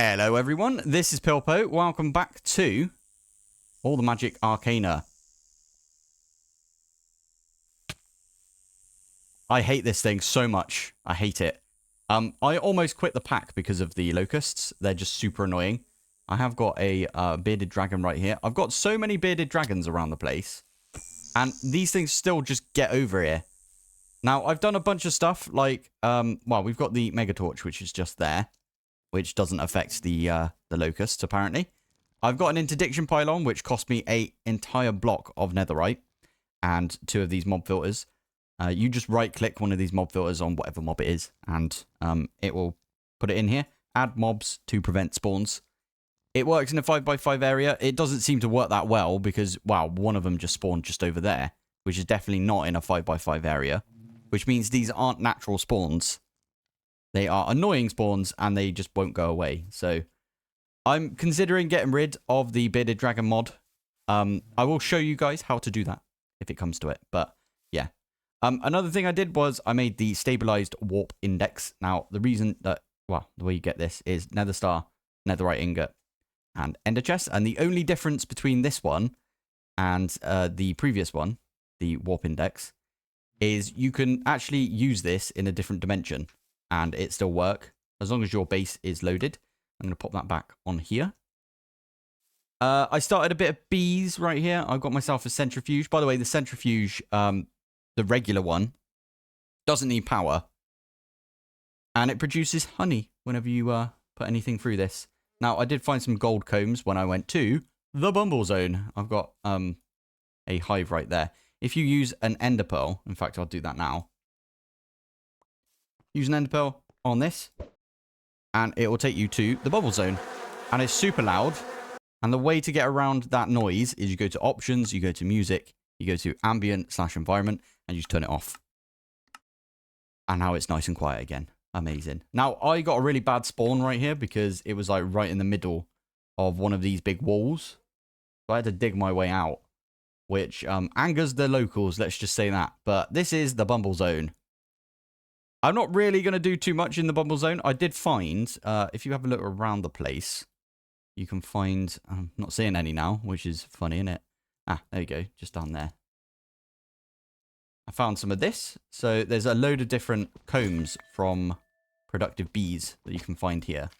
Hello everyone, this is Pilpoh. Welcome back to all the Magic Arcana. I hate this thing so much. I hate it. I almost quit the pack because of the locusts. They're just super annoying. I have got a bearded dragon right here. I've got so many bearded dragons around the place. And these things still just get over here. Now, I've done a bunch of stuff like, well, we've got the mega torch, which is just there, which doesn't affect the locusts, apparently. I've got an interdiction pylon, which cost me an entire block of netherite and 2 of these mob filters. You just right-click one of these mob filters on whatever mob it is, and it will put it in here. Add mobs to prevent spawns. It works in a 5x5 area. It doesn't seem to work that well because, wow, one of them just spawned just over there, which is definitely not in a 5x5 area, which means these aren't natural spawns. They are annoying spawns, and they just won't go away. So I'm considering getting rid of the bearded dragon mod. I will show you guys how to do that if it comes to it. But yeah. Another thing I did was I made the stabilized warp index. Now, the reason that, well, the way you get this is nether star, netherite ingot, and ender chest. And the only difference between this one and the previous one, the warp index, is you can actually use this in a different dimension and it still work as long as your base is loaded. I'm going to pop that back on here. I started a bit of bees right here. I've got myself a centrifuge. By the way, the centrifuge, the regular one, doesn't need power. And it produces honey whenever you put anything through this. Now, I did find some gold combs when I went to the Bumble Zone. I've got a hive right there. If you use an ender pearl, in fact, I'll do that now. Use an ender pearl on this, and it will take you to the bubble zone. And it's super loud. And the way to get around that noise is you go to options, you go to music, you go to ambient/environment, and you just turn it off. And now it's nice and quiet again. Amazing. Now, I got a really bad spawn right here because it was like right in the middle of one of these big walls. So I had to dig my way out, which angers the locals, let's just say that. But this is the Bumble Zone. I'm not really going to do too much in the Bumble Zone. I did find, if you have a look around the place, you can find, I'm not seeing any now, which is funny, isn't it? Ah, there you go, just down there. I found some of this. So there's a load of different combs from productive bees that you can find here.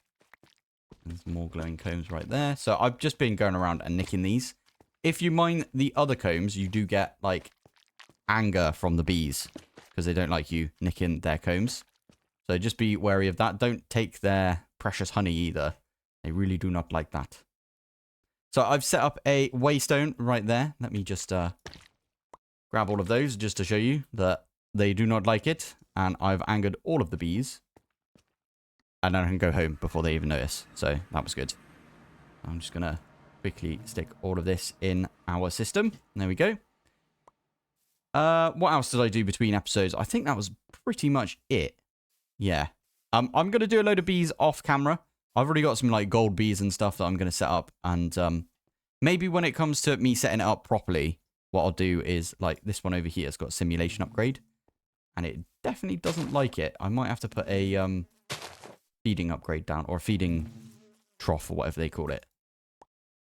There's more glowing combs right there. So I've just been going around and nicking these. If you mine the other combs, you do get, like, anger from the bees because they don't like you nicking their combs. So just be wary of that. Don't take their precious honey either. They really do not like that. So I've set up a waystone right there. Let me just grab all of those just to show you that they do not like it. And I've angered all of the bees. And then I can go home before they even notice. So that was good. I'm just going to quickly stick all of this in our system. There we go. What else did I do between episodes? I think that was pretty much it. Yeah. I'm going to do a load of bees off camera. I've already got some like gold bees and stuff that I'm going to set up. And maybe when it comes to me setting it up properly, what I'll do is like this one over here has got simulation upgrade. And it definitely doesn't like it. I might have to put a feeding upgrade down, or a feeding trough, or whatever they call it.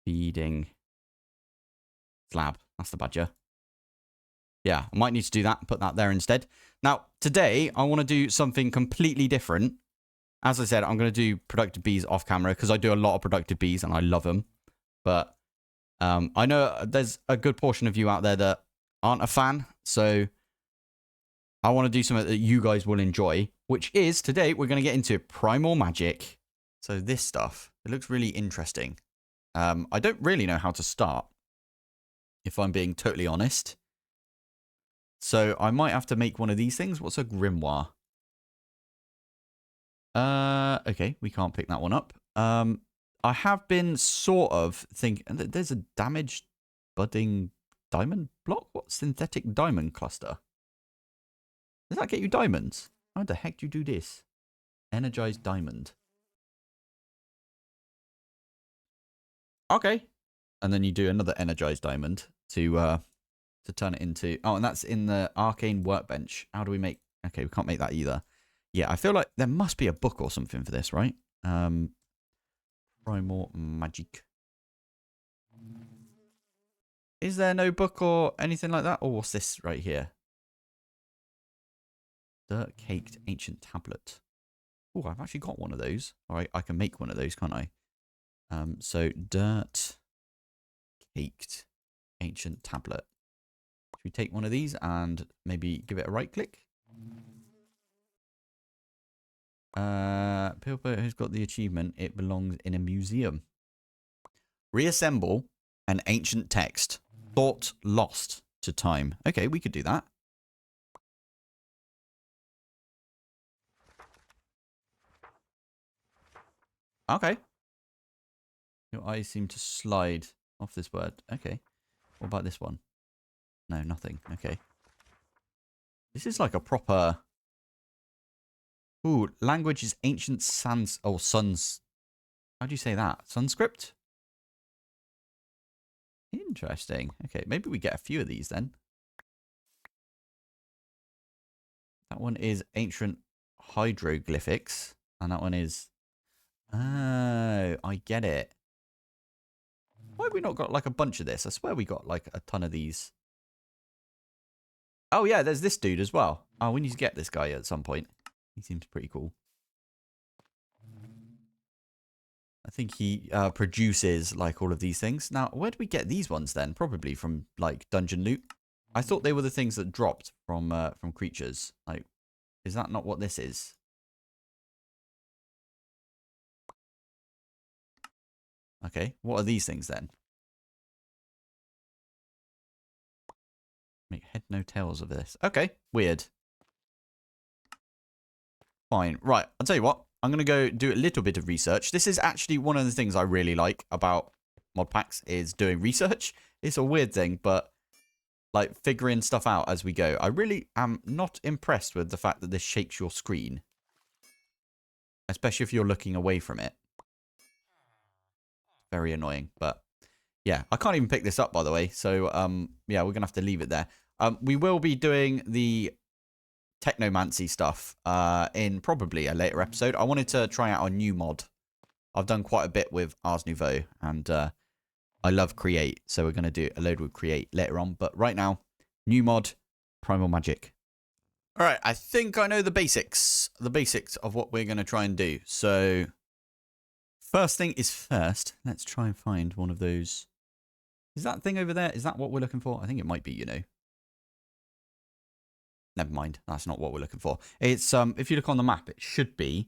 Feeding slab. That's the badger. Yeah, I might need to do that and put that there instead. Now, today, I want to do something completely different. As I said, I'm going to do productive bees off camera because I do a lot of productive bees and I love them. But I know there's a good portion of you out there that aren't a fan. So I want to do something that you guys will enjoy, which is today we're going to get into Primal Magick. So this stuff, it looks really interesting. I don't really know how to start, if I'm being totally honest. So I might have to make one of these things. What's a grimoire? Okay, we can't pick that one up. I have been sort of thinking, there's a damaged budding diamond block? What? Synthetic diamond cluster? Does that get you diamonds? How the heck do you do this? Energized diamond. Okay. And then you do another energized diamond to turn it into... Oh, and that's in the arcane workbench. How do we make... Okay, we can't make that either. Yeah, I feel like there must be a book or something for this, right? Primal Magick. Is there no book or anything like that? Or what's this right here? Dirt caked ancient tablet. Oh, I've actually got one of those. All right, I can make one of those, can't I? So dirt caked ancient tablet. Should we take one of these and maybe give it a right click? Pilpoh has got the achievement. It belongs in a museum. Reassemble an ancient text. Thought lost to time. Okay, we could do that. Okay. Your eyes seem to slide off this word. Okay. What about this one? No, nothing. Okay. This is like a proper... Ooh, language is ancient sans... Oh, Sans... How do you say that? Sunscript? Interesting. Okay, maybe we get a few of these then. That one is ancient hieroglyphics. And that one is... Oh, I get it. Why have we not got like a bunch of this? I swear we got like a ton of these. Oh yeah, there's this dude as well. Oh, we need to get this guy at some point. He seems pretty cool. I think he produces like all of these things. Now, where do we get these ones then? Probably from like dungeon loot. I thought they were the things that dropped from creatures. Like, is that not what this is? Okay, what are these things then? Make head no tails of this. Okay, weird. Fine. Right, I'll tell you what. I'm going to go do a little bit of research. This is actually one of the things I really like about Modpacks is doing research. It's a weird thing, but like figuring stuff out as we go. I really am not impressed with the fact that this shakes your screen. Especially if you're looking away from it. Very annoying, but yeah. I can't even pick this up, by the way. So, yeah, we're going to have to leave it there. We will be doing the technomancy stuff in probably a later episode. I wanted to try out a new mod. I've done quite a bit with Ars Nouveau, and I love Create, so we're going to do a load with Create later on. But right now, new mod, Primal Magick. All right, I think I know the basics of what we're going to try and do. So first thing is first, let's try and find one of those. Is that thing over there? Is that what we're looking for? I think it might be, you know. Never mind. That's not what we're looking for. It's if you look on the map, it should be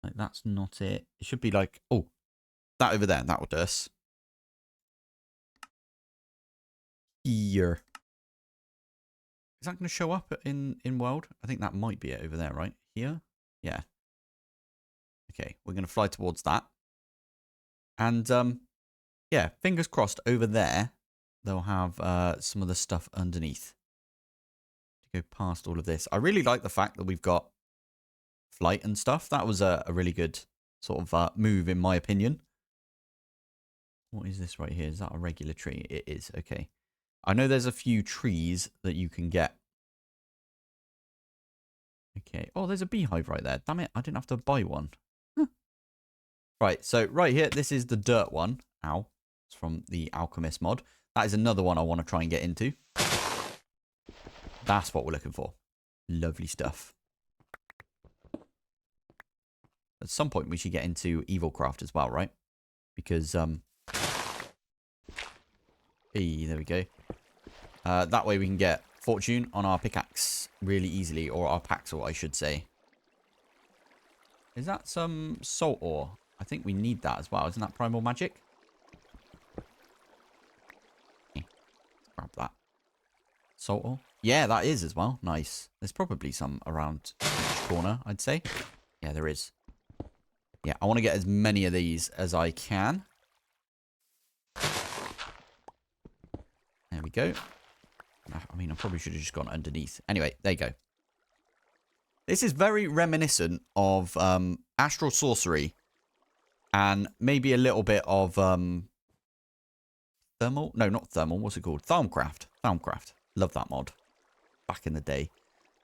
like that's not it. It should be like that over there. That would do us. Here. Is that going to show up in world? I think that might be it over there, right? Here? Yeah. Okay, we're going to fly towards that. And yeah, fingers crossed over there they'll have some of the stuff underneath. Go past all of this. I really like the fact that we've got flight and stuff. That was a really good sort of move in my opinion. What is this right here? Is that a regular tree? It is. Okay. I know there's a few trees that you can get. Okay. Oh, there's a beehive right there. Damn it. I didn't have to buy one. Huh. Right. So right here, this is the dirt one. Ow. It's from the Alchemist mod. That is another one I want to try and get into. That's what we're looking for. Lovely stuff. At some point, we should get into Evilcraft as well, right? Because, hey, there we go. That way we can get Fortune on our pickaxe really easily. Or our paxel, I should say. Is that some salt ore? I think we need that as well. Isn't that Primal Magick? Okay. Let's grab that. Salt ore? Yeah, that is as well. Nice. There's probably some around each corner, I'd say. Yeah, there is. Yeah, I want to get as many of these as I can. There we go. I mean, I probably should have just gone underneath. Anyway, there you go. This is very reminiscent of Astral Sorcery. And maybe a little bit of Thermal? No, not Thermal. What's it called? Thalmcraft. Thalmcraft. Love that mod. Back in the day.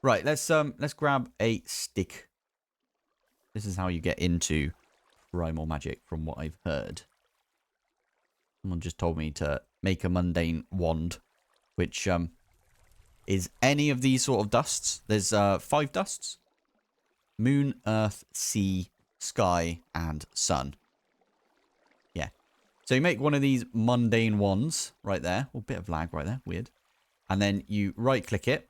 Right, let's grab a stick. This is how you get into Primal Magick from what I've heard. Someone just told me to make a mundane wand, which is any of these sort of dusts. There's 5 dusts. Moon, earth, sea, sky, and sun. Yeah. So you make one of these mundane wands right there. Oh, bit of lag right there. Weird. And then you right-click it.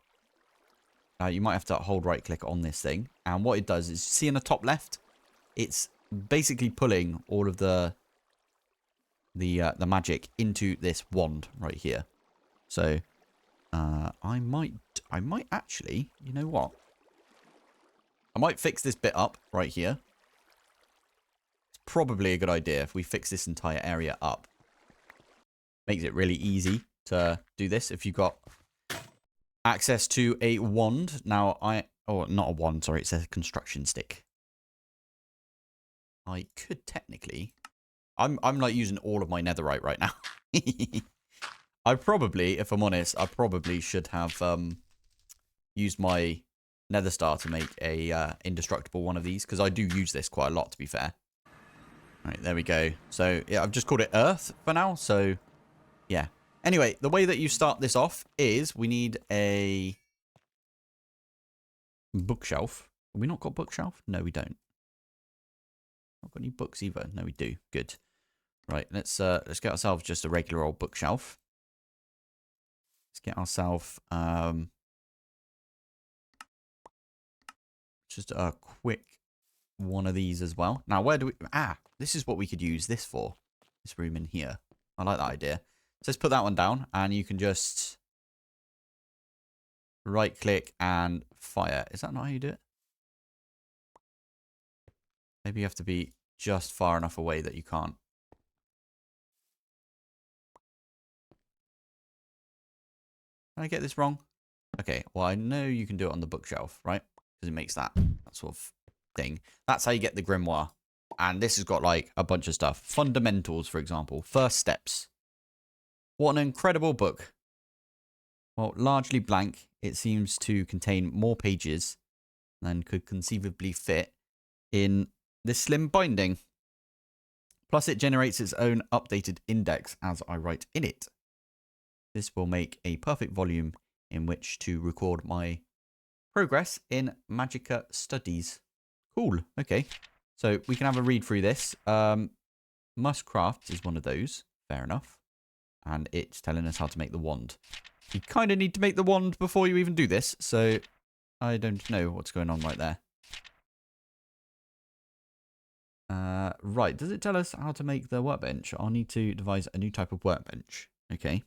You might have to hold right-click on this thing. And what it does is, see in the top left, it's basically pulling all of the magic into this wand right here. So I might actually, you know what? I might fix this bit up right here. It's probably a good idea if we fix this entire area up. Makes it really easy to do this if you've got access to a wand. Now not a wand, sorry, it's a construction stick. I could technically, I'm like using all of my netherite right now. I probably, if I'm honest, I probably should have used my nether star to make a indestructible one of these, because I do use this quite a lot, to be fair. All right, there we go. So yeah, I've just called it Earth for now. So yeah. Anyway, the way that you start this off is we need a bookshelf. Have we not got bookshelf? No, we don't. Not got any books either. No, we do. Good. Right, let's get ourselves just a regular old bookshelf. Let's get ourselves just a quick one of these as well. Now, where do we... this is what we could use this for. This room in here. I like that idea. So let's put that one down, and you can just right-click and fire. Is that not how you do it? Maybe you have to be just far enough away that you can't. Did I get this wrong? Okay, well, I know you can do it on the bookshelf, right? Because it makes that sort of thing. That's how you get the grimoire. And this has got, like, a bunch of stuff. Fundamentals, for example. First steps. What an incredible book. Well, largely blank, it seems to contain more pages than could conceivably fit in this slim binding. Plus, it generates its own updated index as I write in it. This will make a perfect volume in which to record my progress in Magicka studies. Cool. Okay. So we can have a read through this. Must craft is one of those. Fair enough. And it's telling us how to make the wand. You kind of need to make the wand before you even do this. So I don't know what's going on right there. Right. Does it tell us how to make the workbench? I'll need to devise a new type of workbench. Okay.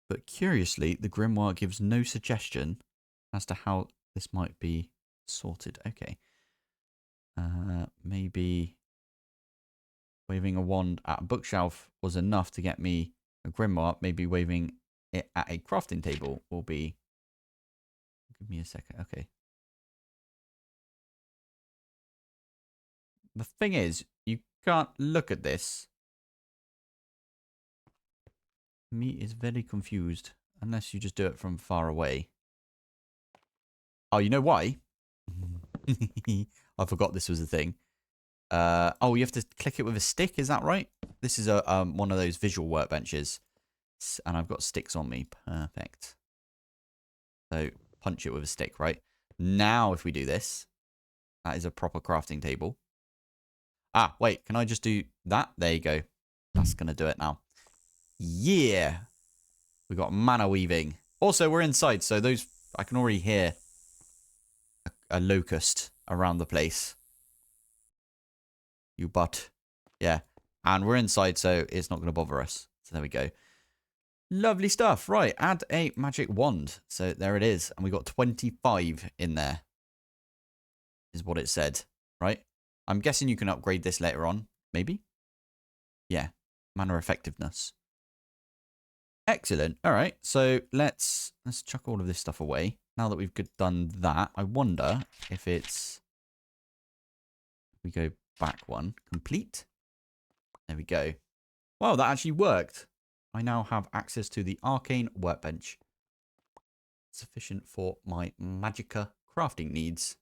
But curiously, the grimoire gives no suggestion as to how this might be sorted. Okay. Maybe waving a wand at a bookshelf was enough to get me a grimoire. Maybe waving it at a crafting table will be... Give me a second. Okay. The thing is, you can't look at this. Me is very confused. Unless you just do it from far away. Oh, you know why? I forgot this was a thing. Oh, you have to click it with a stick, is that right? This is a one of those visual workbenches. And I've got sticks on me. Perfect. So, punch it with a stick, right? Now, if we do this, that is a proper crafting table. Ah, wait, can I just do that? There you go. That's going to do it now. Yeah. We got mana weaving. Also, we're inside, so those... I can already hear a locust around the place. You butt. Yeah. And we're inside, so it's not going to bother us. So there we go. Lovely stuff. Right, add a magic wand. So there it is. And we got 25 in there. Is what it said, right? I'm guessing you can upgrade this later on. Maybe? Yeah. Mana effectiveness. Excellent. All right. So let's chuck all of this stuff away. Now that we've done that, I wonder if it's... We go back one. Complete. There we go. Wow, that actually worked. I now have access to the arcane workbench. Sufficient for my Magicka crafting needs.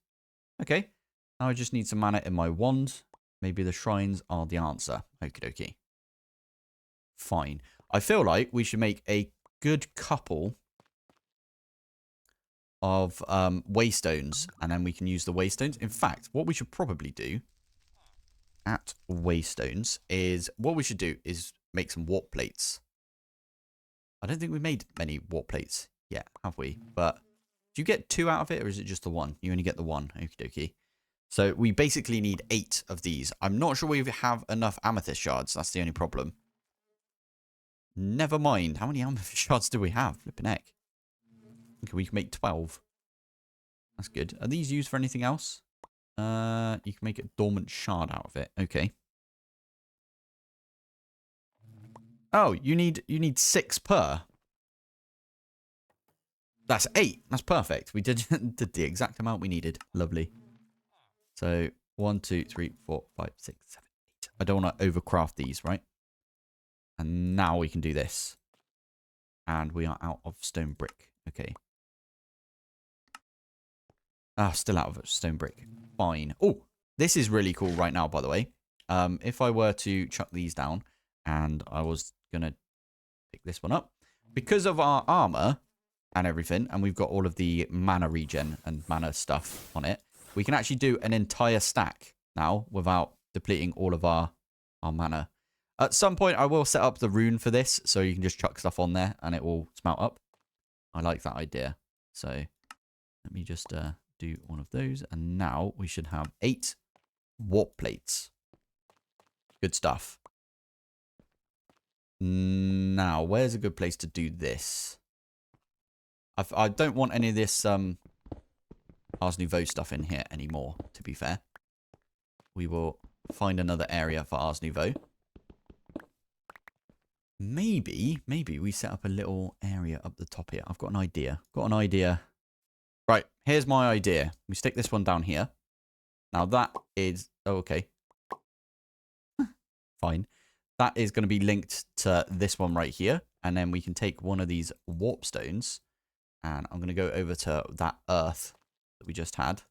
Okay. Now I just need some mana in my wand. Maybe the shrines are the answer. Okie dokie. Fine. I feel like we should make a good couple of waystones, and then we can use the waystones. In fact, what we should probably do at waystones is make some warp plates. I don't think we made many warp plates yet, have we? But do you get 2 out of it, or is it just the 1? You only get the 1. Okie dokie. So we basically need 8 of these. I'm not sure we have enough amethyst shards. That's the only problem. Never mind. How many amethyst shards do we have? Flipping heck. Okay, we can make 12. That's good. Are these used for anything else? You can make a dormant shard out of it. Okay. Oh, you need 6 per. That's 8. That's perfect. We did the exact amount we needed. Lovely. So 1, 2, 3, 4, 5, 6, 7, 8. I don't want to overcraft these, right? And now we can do this. And we are out of stone brick. Okay. Ah, still out of stone brick. Fine. Oh, this is really cool right now, by the way. If I were to chuck these down, and I was going to pick this one up, because of our armor and everything, and we've got all of the mana regen and mana stuff on it, we can actually do an entire stack now without depleting all of our mana. At some point, I will set up the rune for this, so you can just chuck stuff on there, and it will smelt up. I like that idea. So let me just do one of those, and now we should have 8 warp plates. Good stuff. Now, where's a good place to do this? I don't want any of this Ars Nouveau stuff in here anymore, to be fair. We will find another area for Ars Nouveau. Maybe we set up a little area up the top here. I've got an idea. Right, here's my idea. We stick this one down here. Now that is... Oh, okay. Fine. That is going to be linked to this one right here. And then we can take one of these warp stones. And I'm going to go over to that earth that we just had.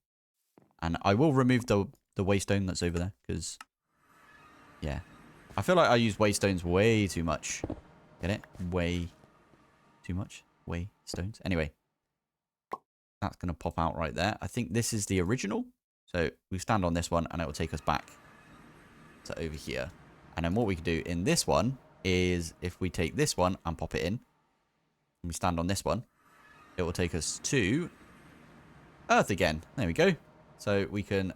And I will remove the waystone that's over there. Because, yeah. I feel like I use waystones way too much. Get it? Way too much. Waystones. Anyway. That's going to pop out right there. I think this is the original. So we stand on this one and it will take us back to over here. And then what we can do in this one is if we take this one and pop it in. And we stand on this one. It will take us to Earth again. There we go. So we can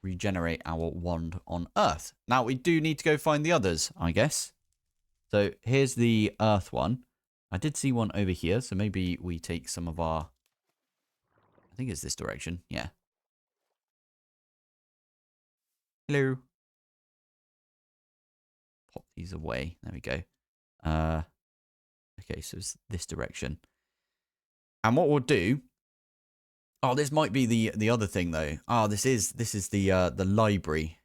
regenerate our wand on Earth. Now we do need to go find the others, I guess. So here's the Earth one. I did see one over here, so maybe we take some of our... I think it's this direction. Yeah. Hello. Pop these away. There we go. Okay, so it's this direction. And what we'll do... Oh, this might be the other thing, though. Oh, this is the library.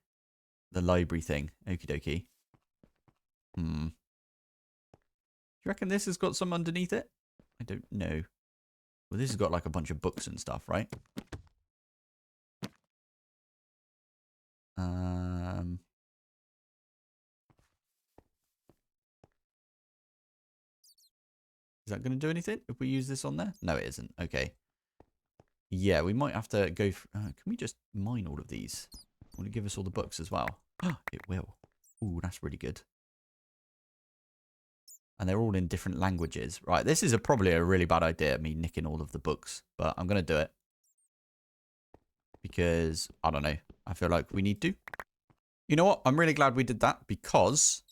The library thing. Okie dokie. Do you reckon this has got some underneath it? I don't know. Well, this has got like a bunch of books and stuff, right? Is that going to do anything if we use this on there? No, it isn't. Okay. Yeah, we might have to go... can we just mine all of these? Will it give us all the books as well? It will. Ooh, that's really good. And they're all in different languages. Right, this is probably a really bad idea, me nicking all of the books. But I'm going to do it. Because, I don't know. I feel like we need to. You know what? I'm really glad we did that. Because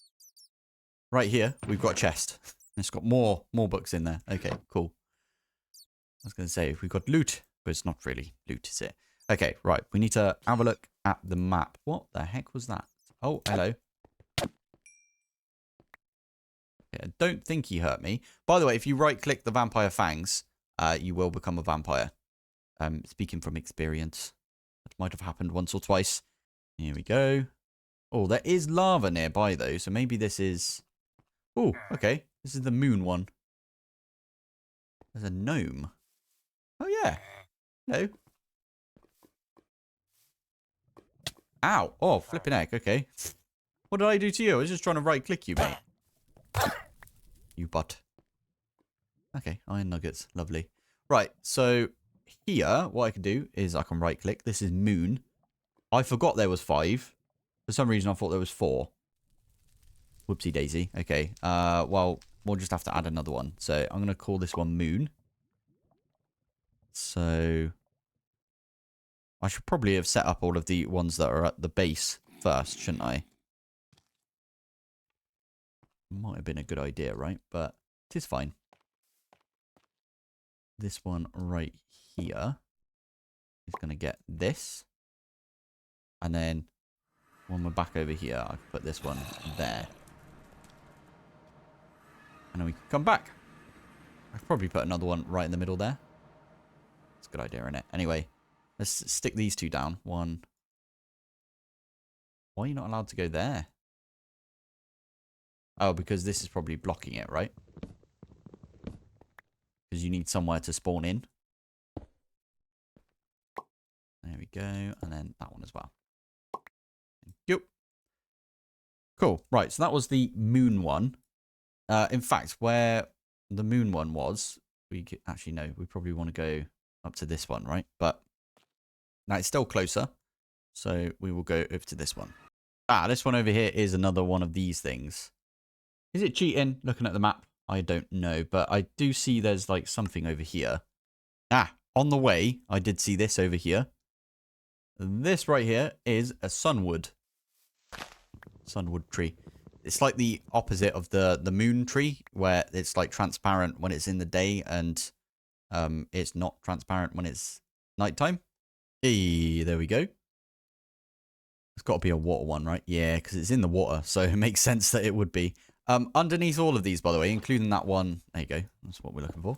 right here, we've got a chest. It's got more books in there. Okay, cool. I was going to say, we've got loot. But it's not really loot, is it? Okay, right. We need to have a look at the map. What the heck was that? Oh, hello. I don't think he hurt me. By the way, if you right-click the vampire fangs, you will become a vampire. Speaking from experience. That might have happened once or twice. Here we go. Oh, there is lava nearby, though. So maybe this is... Oh, okay. This is the moon one. There's a gnome. Oh, yeah. Hello. Ow. Oh, flipping heck. Okay. What did I do to you? I was just trying to right-click you, mate. You butt. Okay, iron nuggets. Lovely. Right, so here, what I can do is I can right-click. This is moon. I forgot there was 5. For some reason, I thought there was 4. Whoopsie daisy. Okay, well, we'll just have to add another one. So I'm going to call this one moon. So I should probably have set up all of the ones that are at the base first, shouldn't I? Might have been a good idea, right? But it is fine. This one right here is going to get this. And then when we're back over here, I can put this one there. And then we can come back. I could probably put another one right in the middle there. It's a good idea, isn't it? Anyway, let's stick these 2 down. One. Why are you not allowed to go there? Oh, because this is probably blocking it, right? Because you need somewhere to spawn in. There we go. And then that one as well. Thank you. Cool. Right, so that was the moon one. In fact, where the moon one was, we could, actually, no, we probably want to go up to this one, right? But now it's still closer. So we will go over to this one. Ah, this one over here is another one of these things. Is it cheating looking at the map? I don't know, but I do see there's like something over here. Ah, on the way, I did see this over here. This right here is a sunwood. Sunwood tree. It's like the opposite of the moon tree, where it's like transparent when it's in the day and it's not transparent when it's nighttime. Hey, there we go. It's got to be a water one, right? Yeah, because it's in the water, so it makes sense that it would be. Underneath all of these, by the way, including that one. There you go. That's what we're looking for.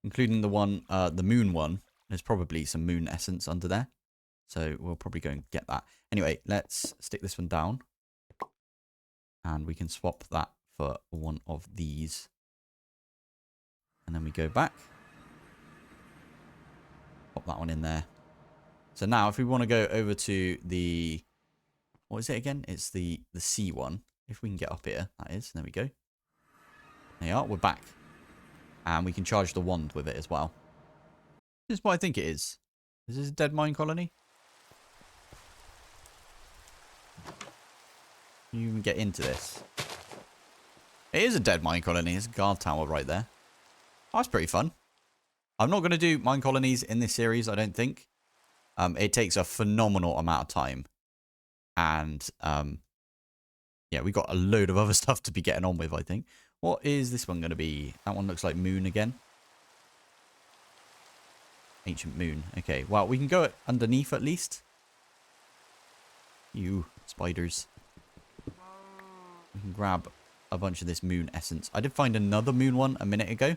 Including the one, the moon one. There's probably some moon essence under there. So we'll probably go and get that. Anyway, let's stick this one down. And we can swap that for one of these. And then we go back. Pop that one in there. So now if we want to go over to the... What is it again? It's the C one. If we can get up here, that is. There we go. There you are. We're back. And we can charge the wand with it as well. This is what I think it is. Is this a dead mine colony? Can you even get into this? It is a dead mine colony. There's a guard tower right there. Oh, that's pretty fun. I'm not going to do mine colonies in this series, I don't think. It takes a phenomenal amount of time. And, yeah, we got a load of other stuff to be getting on with, I think. What is this one going to be? That one looks like moon again. Ancient moon. Okay, well, we can go underneath at least. You spiders. We can grab a bunch of this moon essence. I did find another moon one a minute ago.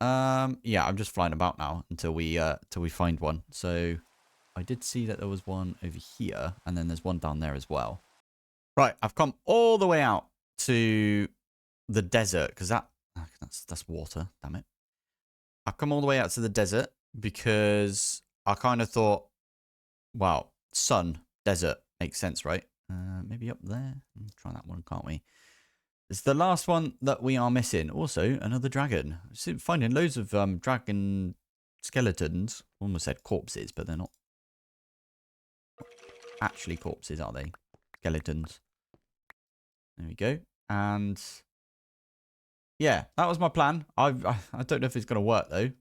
Yeah, I'm just flying about now until we find one. So I did see that there was one over here, and then there's one down there as well. Right, I've come all the way out to the desert because that's water. Damn it! I've come all the way out to the desert because I kind of thought, wow, sun, desert makes sense, right? Maybe up there. Let's try that one, can't we? It's the last one that we are missing. Also, another dragon. I'm finding loads of dragon skeletons. Almost said corpses, but they're not actually corpses, are they? Skeletons. There we go. And yeah, that was my plan. I don't know if it's going to work though.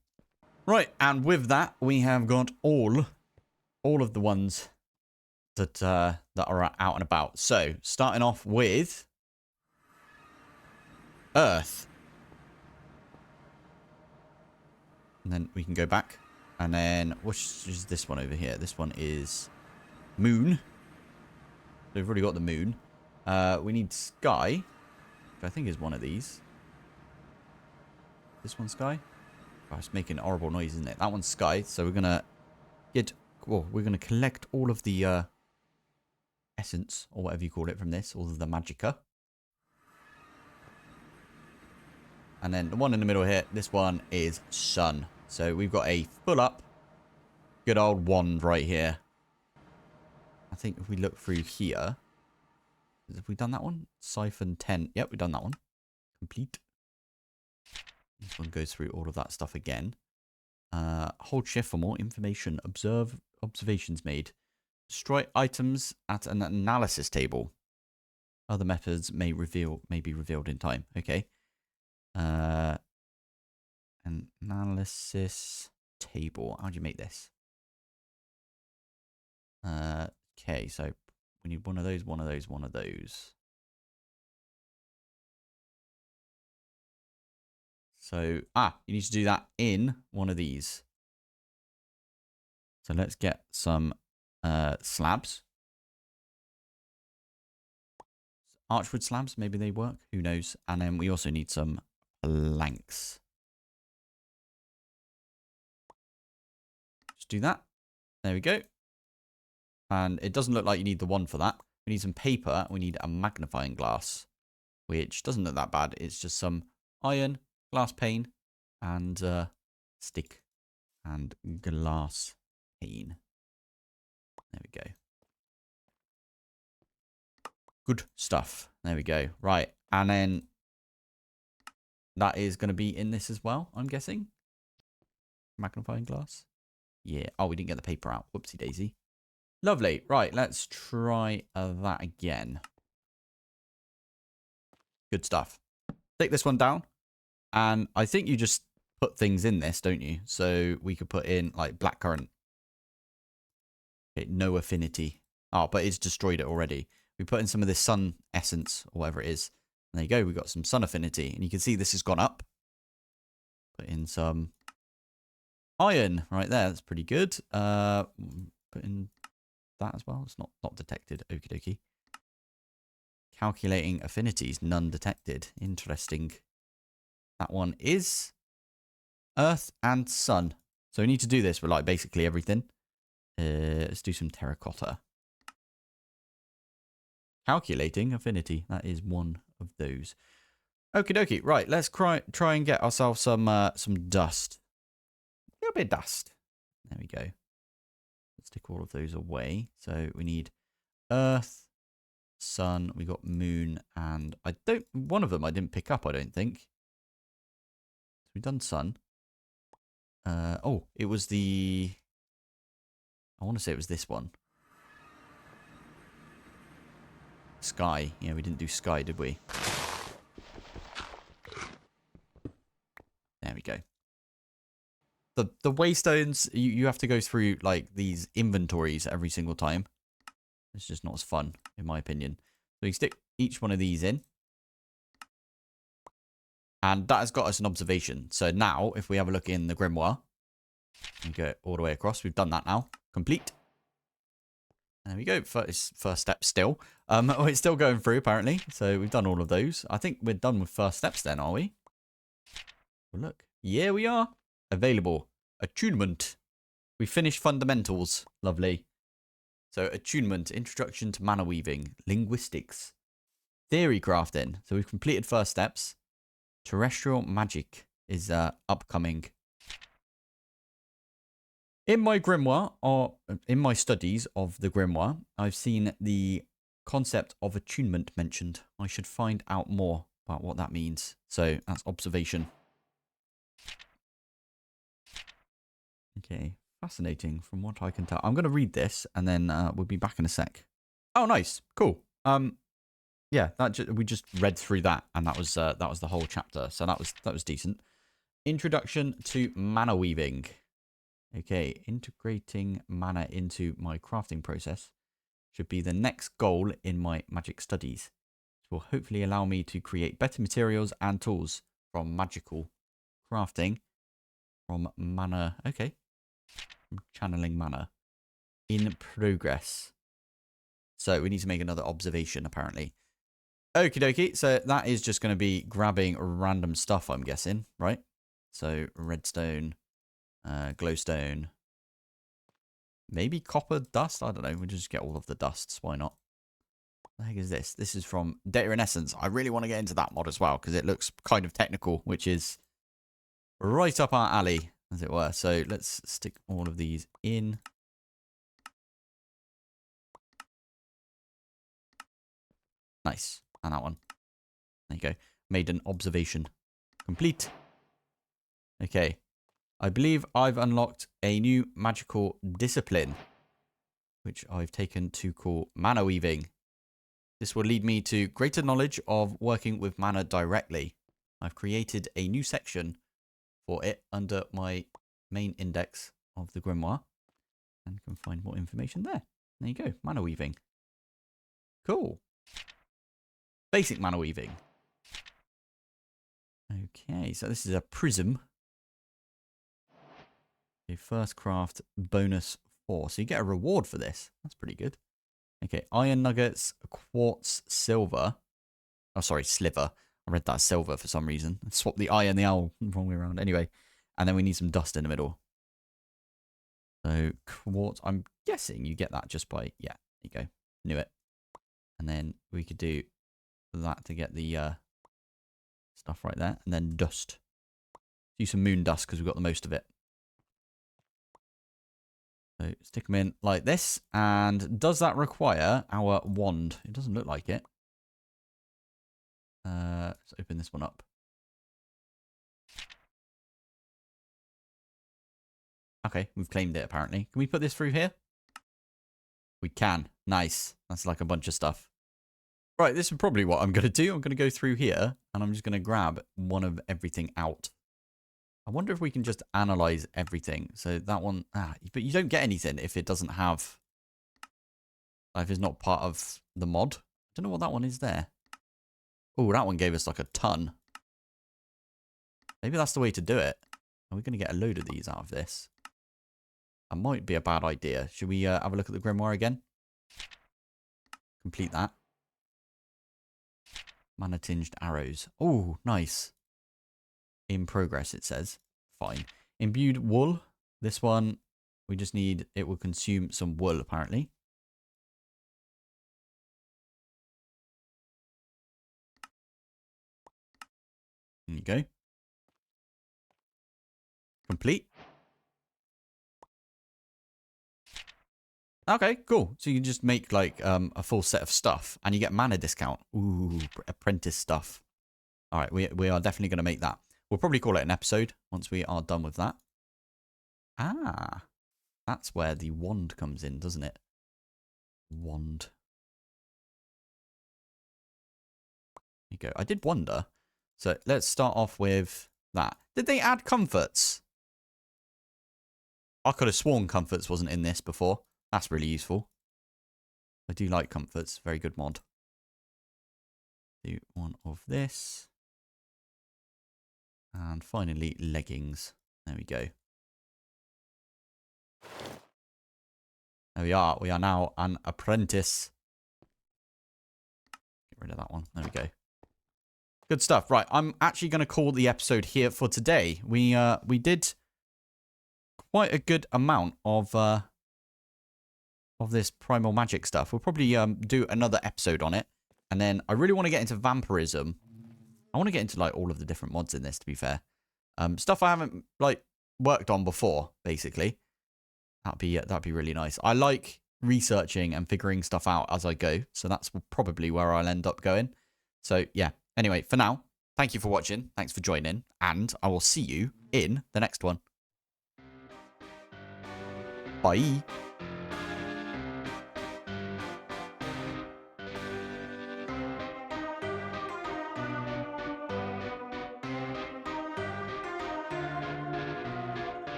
Right, and with that, we have got all of the ones that are out and about. So, starting off with Earth. And then we can go back. And then, which is this one over here? This one is Moon. So we've already got the Moon. We need Sky, which I think is one of these. This one's Sky? Oh, it's making a horrible noise, isn't it? That one's Sky. So we're going to get... Well, we're going to collect all of the essence, or whatever you call it from this. All of the magicka. And then the one in the middle here, this one is Sun. So we've got a full up, good old wand right here. I think if we look through here, have we done that one? Siphon 10. Yep, we've done that one. Complete. This one goes through all of that stuff again. Hold shift for more information. Observe observations made. Destroy items at an analysis table. Other methods may be revealed in time. Okay. Analysis table. How do you make this? Okay, so we need one of those, one of those, one of those. So, you need to do that in one of these. So let's get some slabs. Archwood slabs, maybe they work. Who knows? And then we also need some planks. Just do that. There we go. And it doesn't look like you need the one for that. We need some paper. We need a magnifying glass, which doesn't look that bad. It's just some iron, glass pane, and stick and glass pane. There we go. Good stuff. There we go. Right. And then that is going to be in this as well, I'm guessing. Magnifying glass. Yeah. Oh, we didn't get the paper out. Whoopsie daisy. Lovely. Right. Let's try that again. Good stuff. Take this one down. And I think you just put things in this, don't you? So we could put in like blackcurrant. Okay, no affinity. Oh, but it's destroyed it already. We put in some of this sun essence or whatever it is. And there you go. We've got some sun affinity. And you can see this has gone up. Put in some iron right there. That's pretty good. Put in that as well. It's not detected. Okie dokie. Calculating affinities. None detected. Interesting. That one is earth and sun. So we need to do this with like basically everything. Let's do some terracotta. Calculating affinity. That is one of those. Okie dokie. Right, let's try and get ourselves some dust. A little bit of dust. There we go. Let's take all of those away. So we need earth, sun. We got moon, and one of them I didn't pick up, I don't think. So we've done sun. Oh, it was I want to say it was this one. Sky. Yeah, we didn't do sky, did we? There we go. The waystones, you have to go through like these inventories every single time. It's just not as fun, in my opinion. So you stick each one of these in. And that has got us an observation. So now, if we have a look in the grimoire, and go all the way across, we've done that now. Complete. There we go. First step still. Oh, it's still going through, apparently. So we've done all of those. I think we're done with first steps then, are we? Well, look. Yeah, we are. Available. Attunement. We finished fundamentals. Lovely. So attunement, introduction to mana weaving, linguistics, theory crafting. So we've completed first steps. Terrestrial magic is upcoming. In my grimoire, or in my studies of the grimoire, I've seen the concept of attunement mentioned. I should find out more about what that means. So that's observation. Okay, fascinating from what I can tell. I'm going to read this and then we'll be back in a sec. Oh, nice. Cool. Yeah, we just read through that and that was the whole chapter. So that was decent. Introduction to mana weaving. Okay, integrating mana into my crafting process should be the next goal in my magic studies. This will hopefully allow me to create better materials and tools from magical crafting from mana. Okay, from channeling mana in progress. So we need to make another observation apparently. Okie dokie. So that is just going to be grabbing random stuff, I'm guessing, right? So redstone. Glowstone. Maybe copper dust? I don't know. We'll just get all of the dusts. Why not? What the heck is this? This is from Data in Essence. I really want to get into that mod as well because it looks kind of technical, which is right up our alley, as it were. So let's stick all of these in. Nice. And that one. There you go. Made an observation. Complete. Okay. I believe I've unlocked a new magical discipline, which I've taken to call mana weaving. This will lead me to greater knowledge of working with mana directly. I've created a new section for it under my main index of the grimoire, and can find more information there. There you go. Mana weaving. Cool. Basic mana weaving. Okay, so this is a prism. A first craft bonus 4. So you get a reward for this. That's pretty good. Okay, iron nuggets, quartz, silver. Oh, sorry, sliver. I read that as silver for some reason. Swap the I and the L wrong way around. Anyway, and then we need some dust in the middle. So quartz, I'm guessing you get that just by, yeah, there you go. Knew it. And then we could do that to get the stuff right there. And then dust. Do some moon dust because we've got the most of it. So stick them in like this. And does that require our wand? It doesn't look like it. Let's open this one up. Okay, we've claimed it apparently. Can we put this through here? We can. Nice. That's like a bunch of stuff. Right, this is probably what I'm going to do. I'm going to go through here and I'm just going to grab one of everything out. I wonder if we can just analyze everything. So that one, but you don't get anything if it doesn't have, if it's not part of the mod. I don't know what that one is there. Oh, that one gave us like a ton. Maybe that's the way to do it. Are we going to get a load of these out of this? That might be a bad idea. Should we have a look at the grimoire again? Complete that. Mana tinged arrows. Oh, nice. In progress, it says. Fine. Imbued wool. This one, we just need, it will consume some wool, apparently. There you go. Complete. Okay, cool. So you can just make like a full set of stuff and you get mana discount. Ooh, apprentice stuff. All right, we are definitely going to make that. We'll probably call it an episode once we are done with that. Ah, that's where the wand comes in, doesn't it? Wand. There you go. I did wonder. So let's start off with that. Did they add comforts? I could have sworn comforts wasn't in this before. That's really useful. I do like comforts. Very good mod. Do one of this. And finally, leggings. There we go. There we are. We are now an apprentice. Get rid of that one. There we go. Good stuff. Right, I'm actually going to call the episode here for today. We did quite a good amount of this Primal Magick stuff. We'll probably do another episode on it. And then I really want to get into vampirism. I want to get into like all of the different mods in this, to be fair. Stuff I haven't like worked on before, basically. That'd be really nice. I like researching and figuring stuff out as I go. So that's probably where I'll end up going. So yeah. Anyway, for now, thank you for watching. Thanks for joining. And I will see you in the next one. Bye.